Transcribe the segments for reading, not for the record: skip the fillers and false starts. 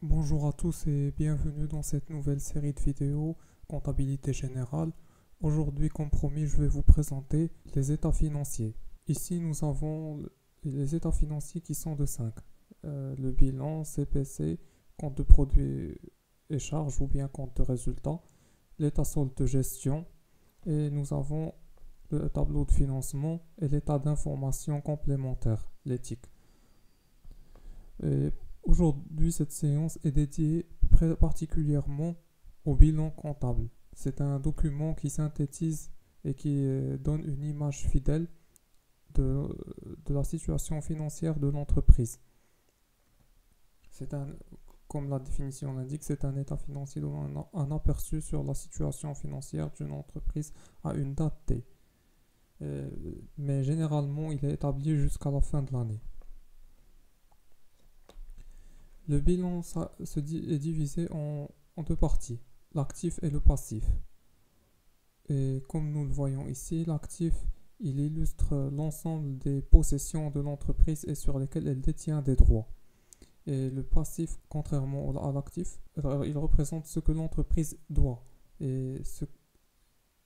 Bonjour à tous et bienvenue dans cette nouvelle série de vidéos Comptabilité générale. Aujourd'hui, comme promis, je vais vous présenter les états financiers. Ici, nous avons les états financiers qui sont de 5. Le bilan, CPC, compte de produits et charges ou bien compte de résultats, l'état solde de gestion et nous avons le tableau de financement et l'état d'information complémentaire, l'éthique. Et aujourd'hui, cette séance est dédiée particulièrement au bilan comptable. C'est un document qui synthétise et qui donne une image fidèle de, de la situation financière de l'entreprise. C'est un, Comme la définition l'indique, c'est un état financier donnant un aperçu sur la situation financière d'une entreprise à une date T. Mais généralement, il est établi jusqu'à la fin de l'année. Le bilan est divisé en deux parties, l'actif et le passif. Et comme nous le voyons ici, l'actif, il illustre l'ensemble des possessions de l'entreprise et sur lesquelles elle détient des droits. Et le passif, contrairement à l'actif, il représente ce que l'entreprise doit et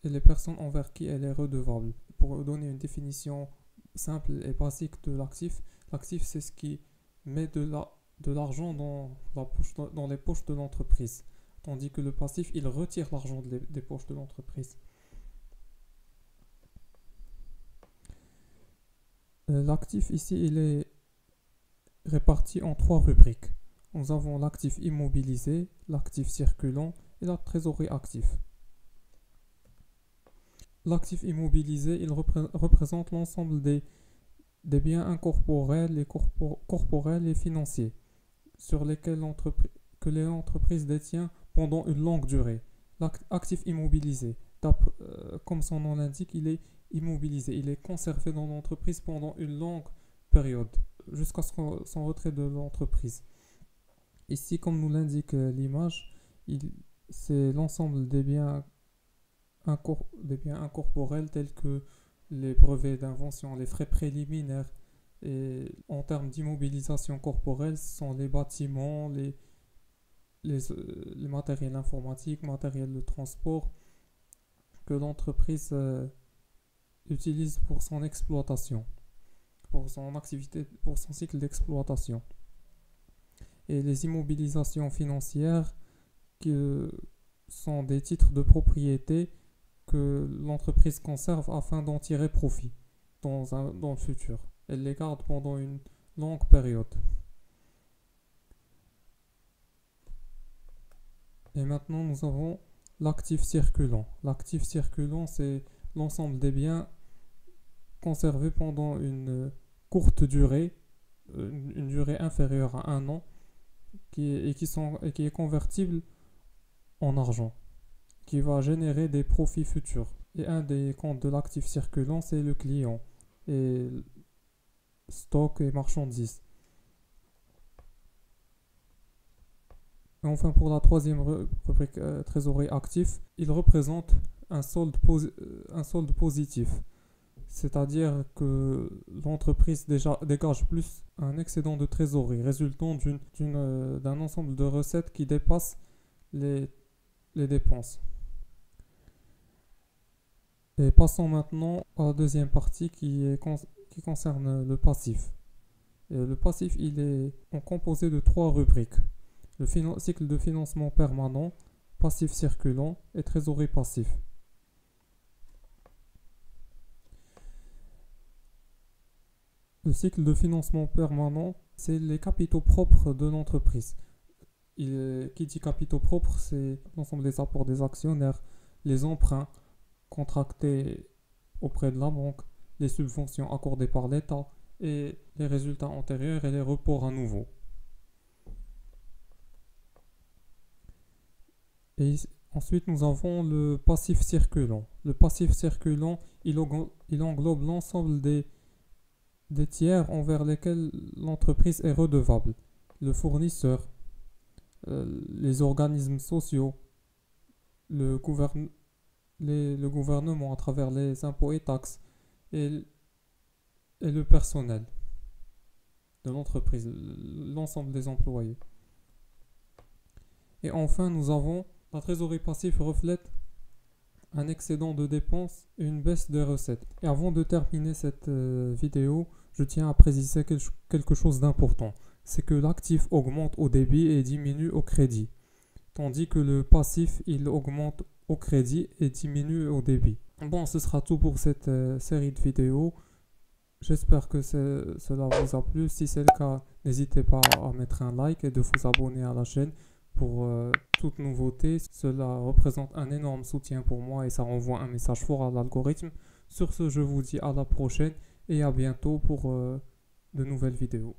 les personnes envers qui elle est redevable. Pour donner une définition simple et basique de l'actif, l'actif c'est ce qui met de l'argent dans les poches de l'entreprise, tandis que le passif, il retire l'argent des poches de l'entreprise. L'actif ici, il est réparti en trois rubriques. Nous avons l'actif immobilisé, l'actif circulant et la trésorerie active. L'actif immobilisé, il représente l'ensemble des biens incorporels corporels et financiers sur lesquels l'entreprise détient pendant une longue durée. L'actif immobilisé, comme son nom l'indique, il est immobilisé, il est conservé dans l'entreprise pendant une longue période, jusqu'à son retrait de l'entreprise. Ici, comme nous l'indique l'image, c'est l'ensemble des biens incorporels tels que les brevets d'invention, les frais préliminaires. Et en termes d'immobilisation corporelle, ce sont les bâtiments, les matériels informatiques, matériel de transport que l'entreprise utilise pour son exploitation, pour son activité, pour son cycle d'exploitation. Et les immobilisations financières qui sont des titres de propriété que l'entreprise conserve afin d'en tirer profit dans le futur. Elle les garde pendant une longue période. Et maintenant, nous avons l'actif circulant. L'actif circulant, c'est l'ensemble des biens conservés pendant une courte durée, une durée inférieure à un an, qui est convertible en argent, qui va générer des profits futurs. Et un des comptes de l'actif circulant, c'est le client, et stock et marchandises. Et enfin, pour la troisième rubrique trésorerie actif, il représente un solde positif. C'est-à-dire que l'entreprise dégage plus un excédent de trésorerie résultant d'un ensemble de recettes qui dépassent les dépenses. Et passons maintenant à la deuxième partie qui concerne le passif. Et le passif, il est composé de trois rubriques. Le cycle de financement permanent, passif circulant et trésorerie passif. Le cycle de financement permanent, c'est les capitaux propres de l'entreprise. Qui dit capitaux propres, c'est l'ensemble des apports des actionnaires, les emprunts contractés auprès de la banque, les subventions accordées par l'État et les résultats antérieurs et les reports à nouveau. Et ensuite, nous avons le passif circulant. Le passif circulant, il englobe l'ensemble des tiers envers lesquels l'entreprise est redevable. Le fournisseur, les organismes sociaux, le gouvernement à travers les impôts et taxes et le personnel de l'entreprise, l'ensemble des employés. Et enfin, nous avons la trésorerie passive reflète un excédent de dépenses et une baisse des recettes. Et avant de terminer cette vidéo, je tiens à préciser quelque chose d'important. C'est que l'actif augmente au débit et diminue au crédit, tandis que le passif, il augmente au crédit et diminue au débit. Bon, ce sera tout pour cette série de vidéos. J'espère que cela vous a plu. Si c'est le cas, n'hésitez pas à mettre un like et de vous abonner à la chaîne pour toute nouveauté. Cela représente un énorme soutien pour moi et ça renvoie un message fort à l'algorithme. Sur ce, je vous dis à la prochaine et à bientôt pour de nouvelles vidéos.